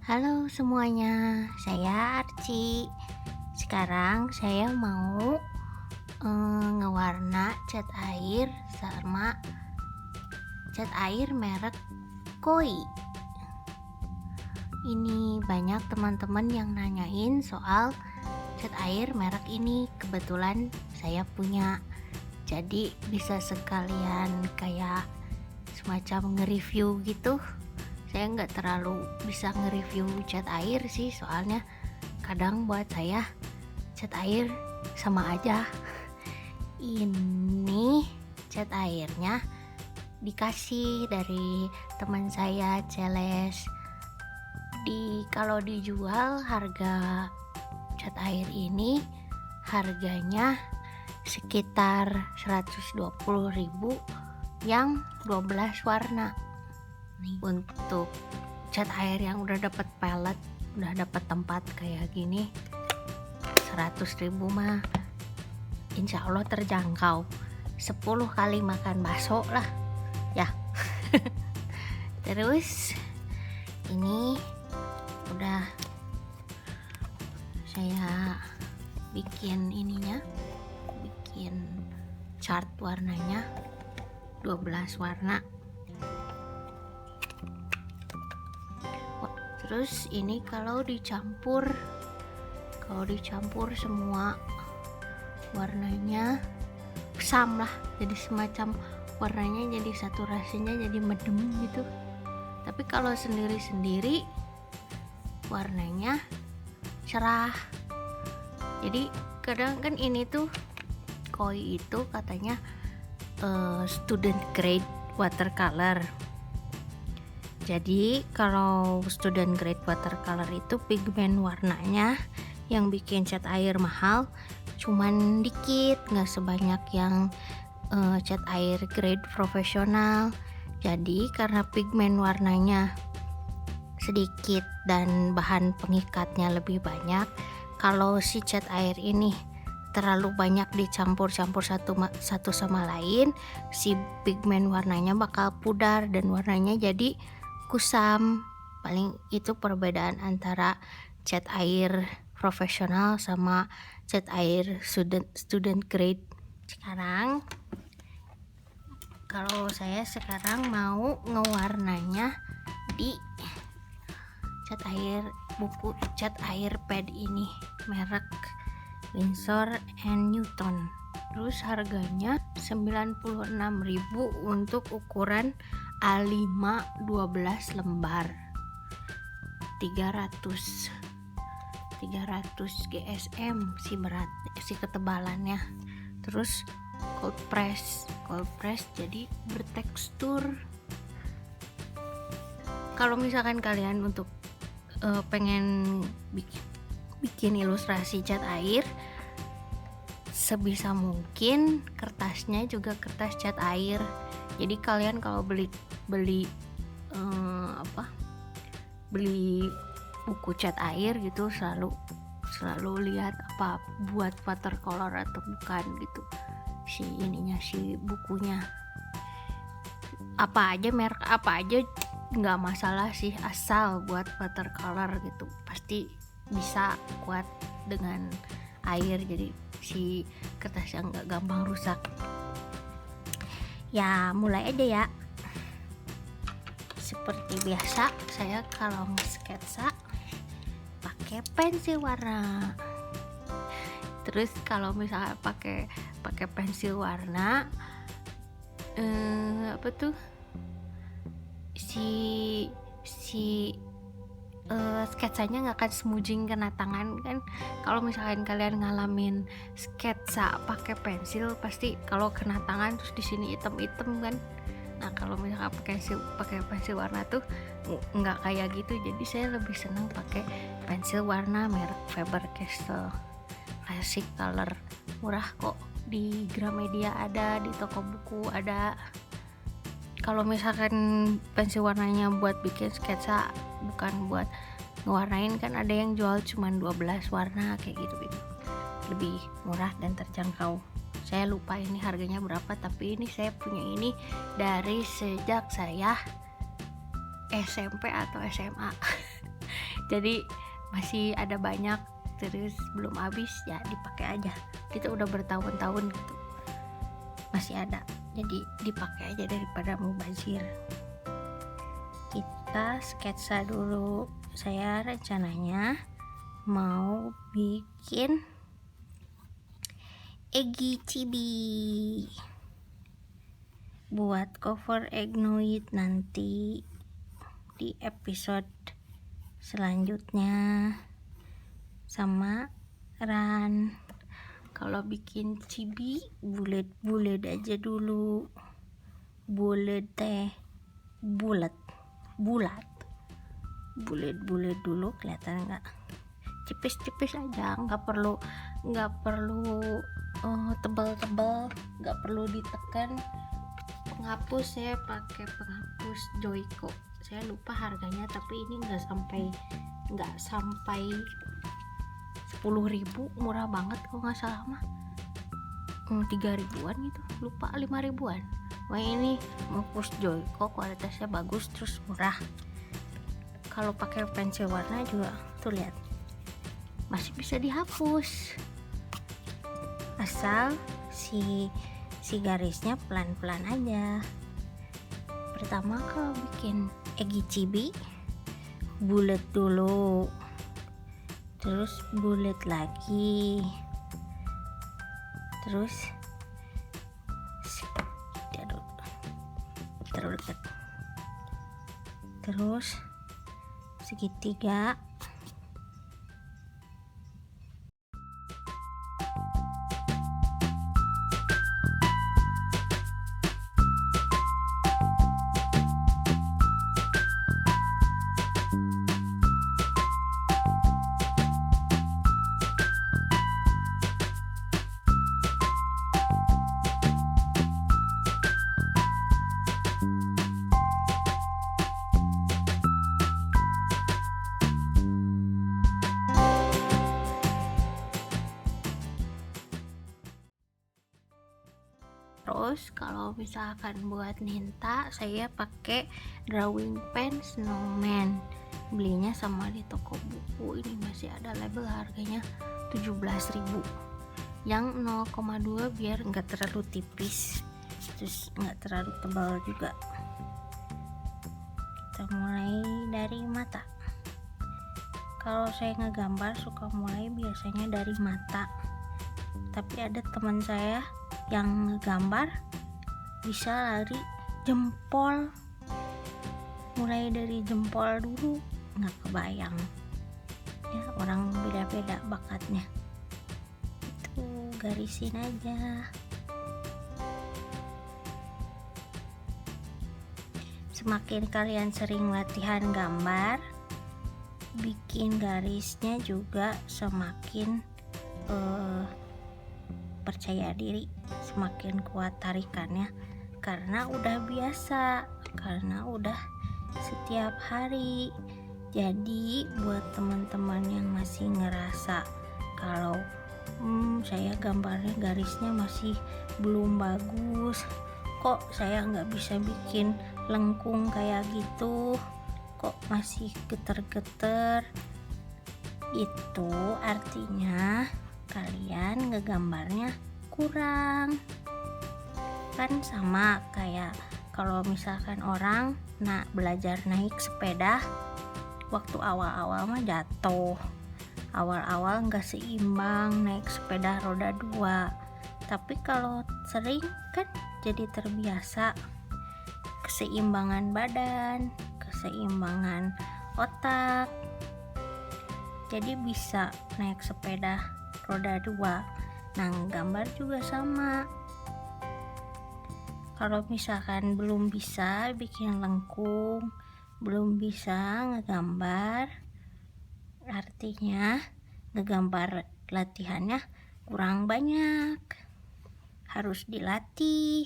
Halo semuanya, saya Arci. Sekarang saya mau ngewarna cat air sama cat air merek Koi. Ini banyak teman-teman yang nanyain soal cat air merek ini. Kebetulan saya punya, jadi bisa sekalian kayak semacam nge-review gitu. Saya nggak terlalu bisa nge-review cat air sih, soalnya kadang buat saya cat air sama aja. Ini cat airnya dikasih dari teman saya Celes. Kalau dijual harga cat air ini harganya sekitar 120.000 yang 12 warna. Untuk cat air yang udah dapat pallet, udah dapat tempat kayak gini, 100.000 mah insya Allah terjangkau. 10 kali makan bakso lah ya. Terus ini udah saya bikin ininya, bikin chart warnanya 12 warna. Terus ini kalau dicampur semua warnanya sam lah, jadi semacam warnanya jadi saturasinya jadi medem gitu. Tapi kalau sendiri-sendiri warnanya cerah. Jadi kadang kan ini tuh Koi itu katanya student grade watercolor. Jadi kalau student grade watercolor itu pigmen warnanya yang bikin cat air mahal cuman dikit, nggak sebanyak yang cat air grade profesional. Jadi karena pigmen warnanya sedikit dan bahan pengikatnya lebih banyak, kalau si cat air ini terlalu banyak dicampur-campur satu sama lain, si pigmen warnanya bakal pudar dan warnanya jadi kusam. Paling itu perbedaan antara cat air profesional sama cat air student grade. Sekarang kalau saya sekarang mau ngewarnanya di cat air buku cat air pad ini, merek Winsor & Newton. Terus harganya 96.000 untuk ukuran A5 12 lembar, 300 GSM si ketebalannya. Terus cold press jadi bertekstur. Kalau misalkan kalian untuk pengen bikin ilustrasi cat air, sebisa mungkin kertasnya juga kertas cat air. Jadi kalian kalau beli buku cat air gitu selalu lihat apa buat watercolor atau bukan gitu, si bukunya apa aja, merek apa aja nggak masalah sih, asal buat watercolor gitu pasti bisa kuat dengan air, jadi si kertasnya nggak gampang rusak. Ya mulai aja ya. Seperti biasa saya kalau sketsa pakai pensil warna. Terus kalau misalnya pakai pensil warna sketsanya nggak akan smudging kena tangan kan. Kalau misalkan kalian ngalamin sketsa pakai pensil, pasti kalau kena tangan terus di sini hitam-hitam kan. Nah kalau misalkan pakai pensil warna tuh nggak kayak gitu. Jadi saya lebih senang pakai pensil warna merek Faber-Castell Classic Color. Murah kok, di Gramedia ada, di toko buku ada. Kalau misalkan pensil warnanya buat bikin sketsa, bukan buat ngewarnain, kan ada yang jual cuman 12 warna kayak gitu. Lebih murah dan terjangkau. Saya lupa ini harganya berapa, tapi ini saya punya ini dari sejak saya SMP atau SMA. Jadi masih ada banyak, terus belum habis ya dipakai aja. Kita udah bertahun-tahun gitu masih ada, jadi dipakai aja daripada mubazir. Kita sketsa dulu. Saya rencananya mau bikin Eggy Chibi buat cover Egnoid nanti di episode selanjutnya sama Ran. Kalau bikin cibi bulat aja dulu, bulat bulat dulu, kelihatan nggak? Tipis aja, nggak perlu tebal, nggak perlu ditekan. Penghapus saya pakai penghapus Joico, saya lupa harganya, tapi ini nggak sampai 10.000, murah banget kalau nggak salah mah 3.000-an gitu, lupa 5.000-an. Wah, ini penghapus Joico kualitasnya bagus terus murah. Kalau pakai pensil warna juga tuh lihat masih bisa dihapus, asal si garisnya pelan-pelan aja. Pertama kalau bikin Eggy Chibi bulat dulu, terus bulat lagi, terus segitiga, Terus kalau misalkan buat ninta, saya pakai drawing pen snowman, belinya sama di toko buku. Ini masih ada label, harganya 17.000, yang 0,2 biar nggak terlalu tipis terus nggak terlalu tebal juga. Kita mulai dari mata. Kalau saya ngegambar suka mulai biasanya dari mata, tapi ada teman saya yang ngegambar bisa lari jempol, mulai dari jempol dulu. Nggak kebayang ya, orang beda-beda bakatnya. Itu garisin aja. Semakin kalian sering latihan gambar, bikin garisnya juga semakin percaya diri, semakin kuat tarikannya, karena udah biasa, karena udah setiap hari. Jadi buat teman-teman yang masih ngerasa kalau saya gambarnya garisnya masih belum bagus, kok saya nggak bisa bikin lengkung kayak gitu, kok masih geter-geter, itu artinya kalian ngegambarnya kurang. Kan sama kayak kalau misalkan orang belajar naik sepeda, waktu awal-awal mah jatuh, awal-awal nggak seimbang naik sepeda roda 2, tapi kalau sering kan jadi terbiasa. Keseimbangan badan, keseimbangan otak, jadi bisa naik sepeda roda 2. Nah, gambar juga sama. Kalau misalkan belum bisa bikin lengkung, belum bisa ngegambar, artinya ngegambar latihannya kurang banyak. Harus dilatih.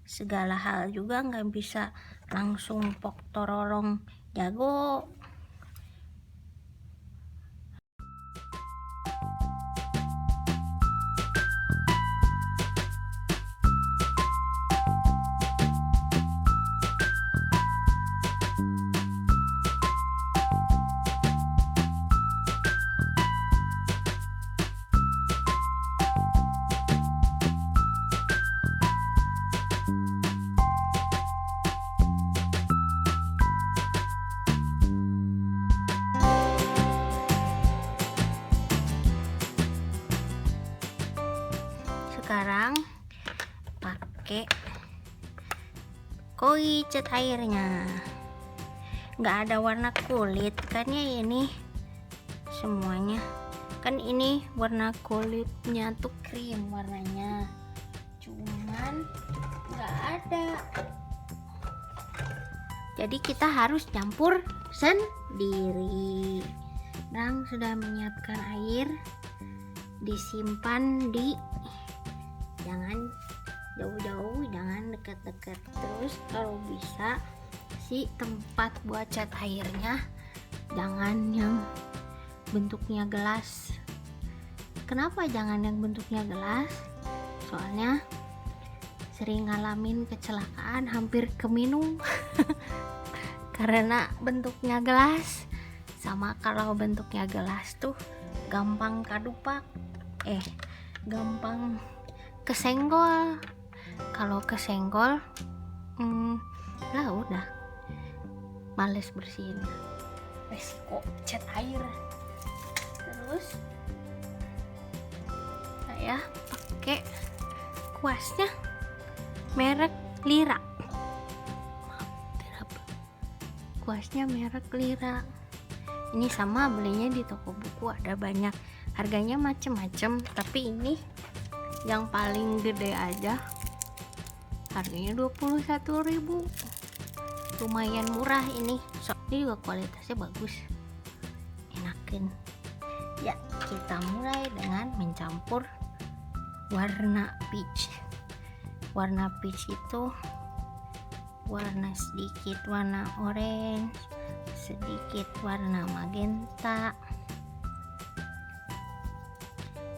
Segala hal juga nggak bisa langsung pok tororong jago. sekarang pakai koi cat airnya. Nggak ada warna kulit kan ya ini semuanya, kan ini warna kulitnya tuh krim warnanya, cuman nggak ada, jadi kita harus campur sendiri. Nang sudah menyiapkan air, disimpan di, jangan jauh-jauh, jangan dekat-dekat. Terus kalau bisa si tempat buat cat airnya jangan yang bentuknya gelas. Kenapa jangan yang bentuknya gelas? Soalnya sering ngalamin kecelakaan, hampir keminum karena bentuknya gelas. Sama kalau bentuknya gelas tuh gampang kadupak, gampang kesenggol. Kalau kesenggol lah udah males bersihin, resiko cat air. Terus saya pakai kuasnya merek Lira, kuasnya merek Lira. Ini sama belinya di toko buku, ada banyak, harganya macem-macem, tapi ini yang paling gede aja harganya 21.000, lumayan murah ini. Ini juga kualitasnya bagus, enakin ya. Kita mulai dengan mencampur warna peach. Warna peach itu warna sedikit warna orange, sedikit warna magenta,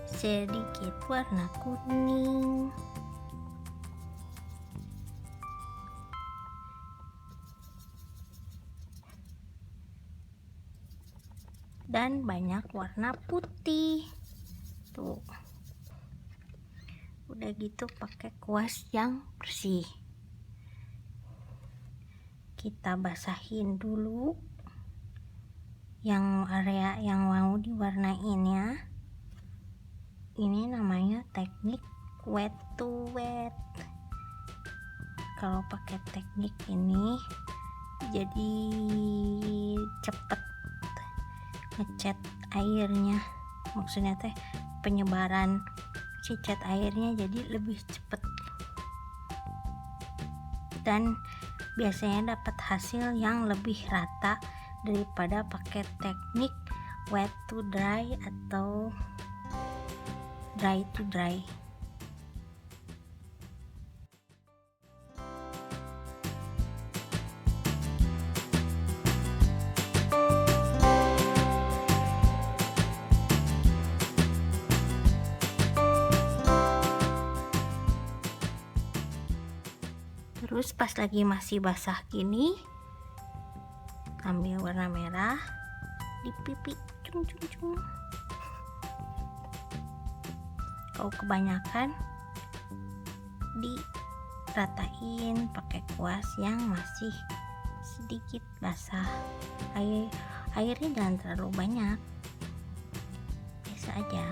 sedikit warna kuning, dan banyak warna putih. Tuh, udah gitu pakai kuas yang bersih. Kita basahin dulu yang area yang mau diwarnain ya. Ini namanya teknik wet to wet. Kalau pakai teknik ini jadi cepet ngecat airnya, maksudnya teh penyebaran si cat airnya jadi lebih cepet, dan biasanya dapat hasil yang lebih rata daripada pakai teknik wet to dry atau dry to dry. Terus pas lagi masih basah gini, ambil warna merah di pipi, cung cung cung. Kalau kebanyakan diratain pakai kuas yang masih sedikit basah. Airnya jangan terlalu banyak, biasa aja.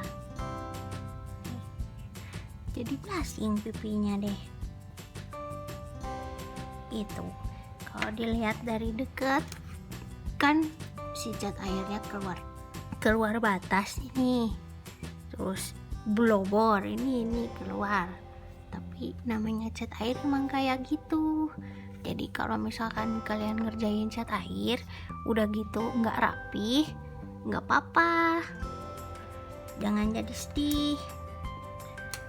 Jadi blasing pipinya deh. Itu kalau dilihat dari dekat kan si cat airnya keluar batas ini, terus blobor ini keluar, tapi namanya cat air emang kayak gitu. Jadi kalau misalkan kalian ngerjain cat air udah gitu nggak rapi, nggak apa-apa, jangan jadi sedih,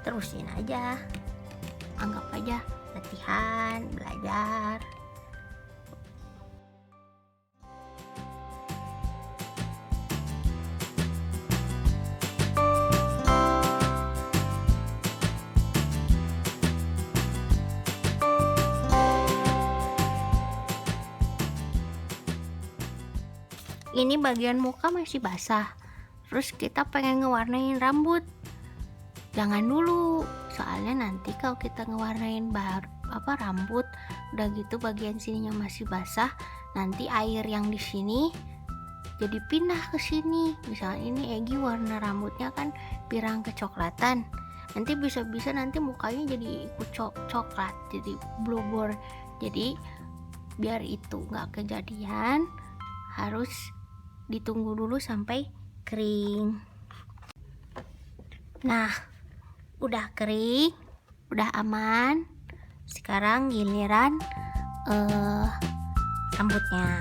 terusin aja, anggap aja latihan, belajar. Ini bagian muka masih basah, terus kita pengen ngewarnain rambut, jangan dulu, soalnya nanti kalau kita ngewarnain rambut udah gitu bagian sininya masih basah, nanti air yang di sini jadi pindah ke sini. Misalnya ini Egi warna rambutnya kan pirang kecoklatan, nanti bisa-bisa nanti mukanya jadi ikut coklat, jadi blubber. Jadi biar itu nggak kejadian, harus ditunggu dulu sampai kering. Nah, udah kering, udah aman. Sekarang giliran rambutnya.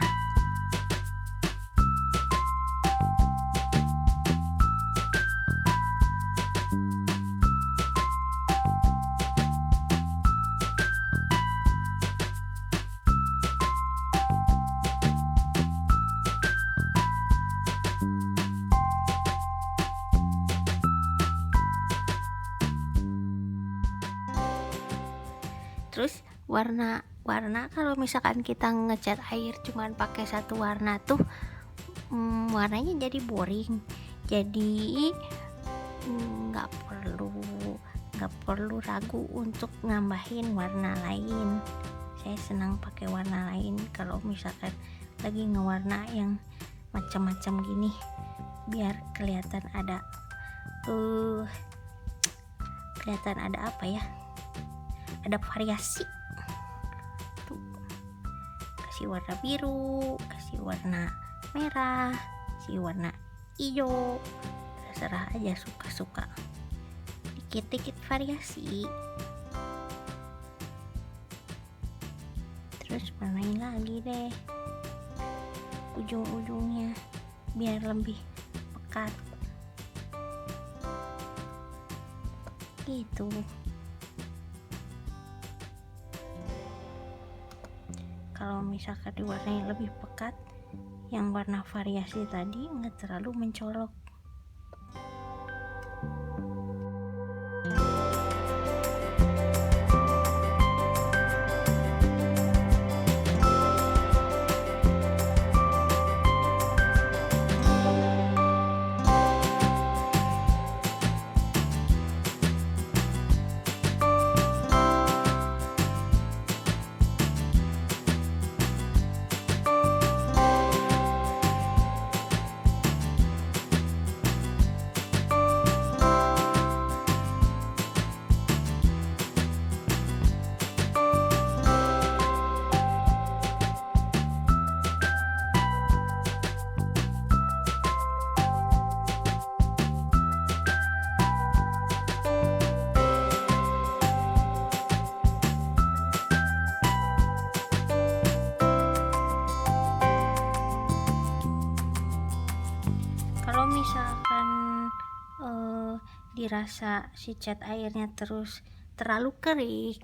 Terus warna kalau misalkan kita ngecat air cuman pakai satu warna tuh warnanya jadi boring. Jadi nggak perlu ragu untuk nambahin warna lain. Saya senang pakai warna lain kalau misalkan lagi ngewarna yang macam-macam gini, biar kelihatan ada apa ya, ada variasi tuh. Kasih warna biru, kasih warna merah, kasih warna hijau, terserah aja, suka-suka, dikit-dikit variasi. Terus warnain lagi deh ujung-ujungnya biar lebih pekat gitu. Kalau misalkan diwarnai lebih pekat, yang warna variasi tadi nggak terlalu mencolok. Kalau misalkan dirasa si cat airnya terus terlalu kering,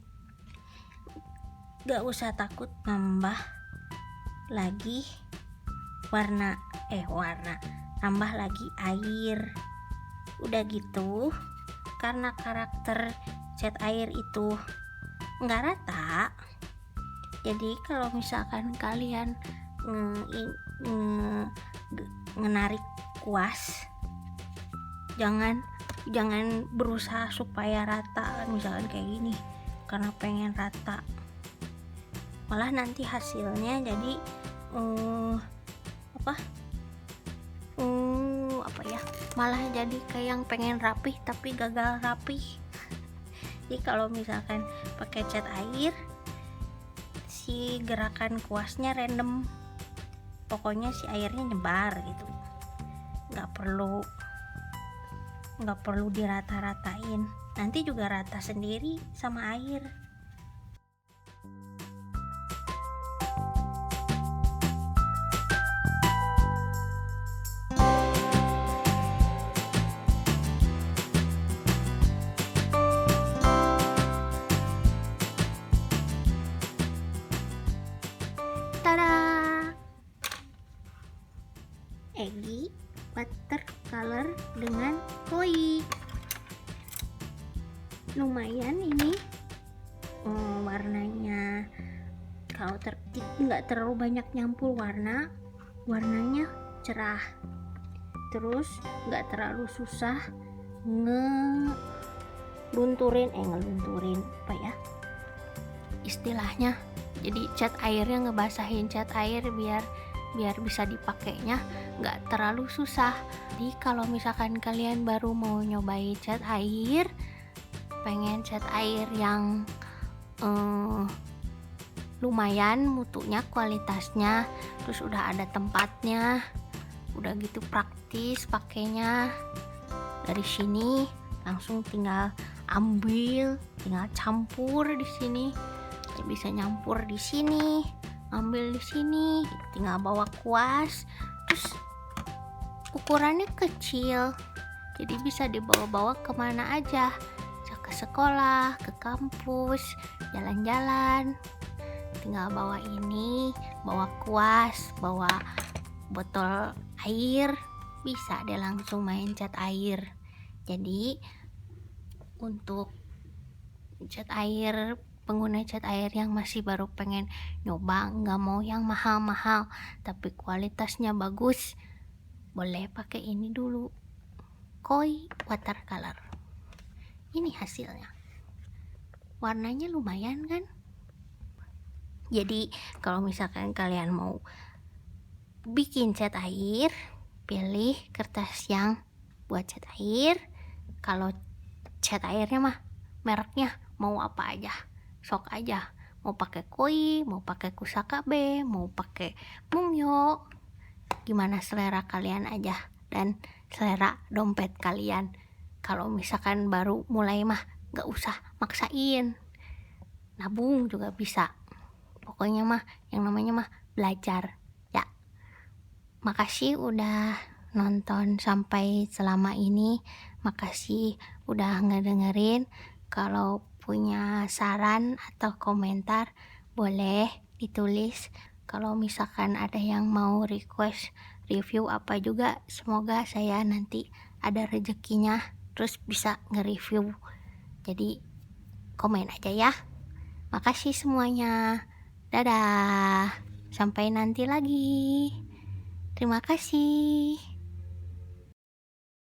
gak usah takut nambah lagi nambah lagi air. Udah gitu, karena karakter cat air itu nggak rata, jadi kalau misalkan kalian menarik kuas, jangan berusaha supaya rata, misalkan kayak gini karena pengen rata, malah nanti hasilnya jadi malah jadi kayak yang pengen rapih tapi gagal rapih. Jadi kalau misalkan pakai cat air, si gerakan kuasnya random, pokoknya si airnya nyebar gitu, nggak perlu dirata-ratain, nanti juga rata sendiri sama air. Tada! Eggy watercolor dengan koi. Lumayan ini warnanya, kalau nggak terlalu banyak nyampur warnanya cerah, terus nggak terlalu susah ngelunturin apa ya istilahnya. Jadi cat airnya ngebasahin cat air biar bisa dipakainya nggak terlalu susah. Jadi kalau misalkan kalian baru mau nyobain cat air, pengen cat air yang lumayan mutunya, kualitasnya, terus udah ada tempatnya, udah gitu praktis pakainya. Dari sini langsung tinggal ambil, tinggal campur di sini. Bisa nyampur di sini, ambil di sini, tinggal bawa kuas. Terus ukurannya kecil, jadi bisa dibawa-bawa kemana aja, bisa ke sekolah, ke kampus, jalan-jalan. Tinggal bawa ini, bawa kuas, bawa botol air, bisa deh langsung main cat air. Jadi untuk cat air, pengguna cat air yang masih baru pengen nyoba, nggak mau yang mahal-mahal tapi kualitasnya bagus, boleh pakai ini dulu, koi watercolor. Ini hasilnya, warnanya lumayan kan. Jadi kalau misalkan kalian mau bikin cat air, pilih kertas yang buat cat air. Kalau cat airnya mah mereknya mau apa aja, sok aja, mau pakai koi, mau pakai kusakabe, mau pakai mungyo, gimana selera kalian aja dan selera dompet kalian. Kalau misalkan baru mulai mah gak usah maksain, nabung juga bisa. Pokoknya mah yang namanya mah belajar ya. Makasih udah nonton sampai selama ini, makasih udah ngedengerin. Kalau punya saran atau komentar boleh ditulis. Kalau misalkan ada yang mau request review apa juga, semoga saya nanti ada rezekinya terus bisa nge-review. Jadi komen aja ya. Makasih semuanya. Dadah. Sampai nanti lagi. Terima kasih.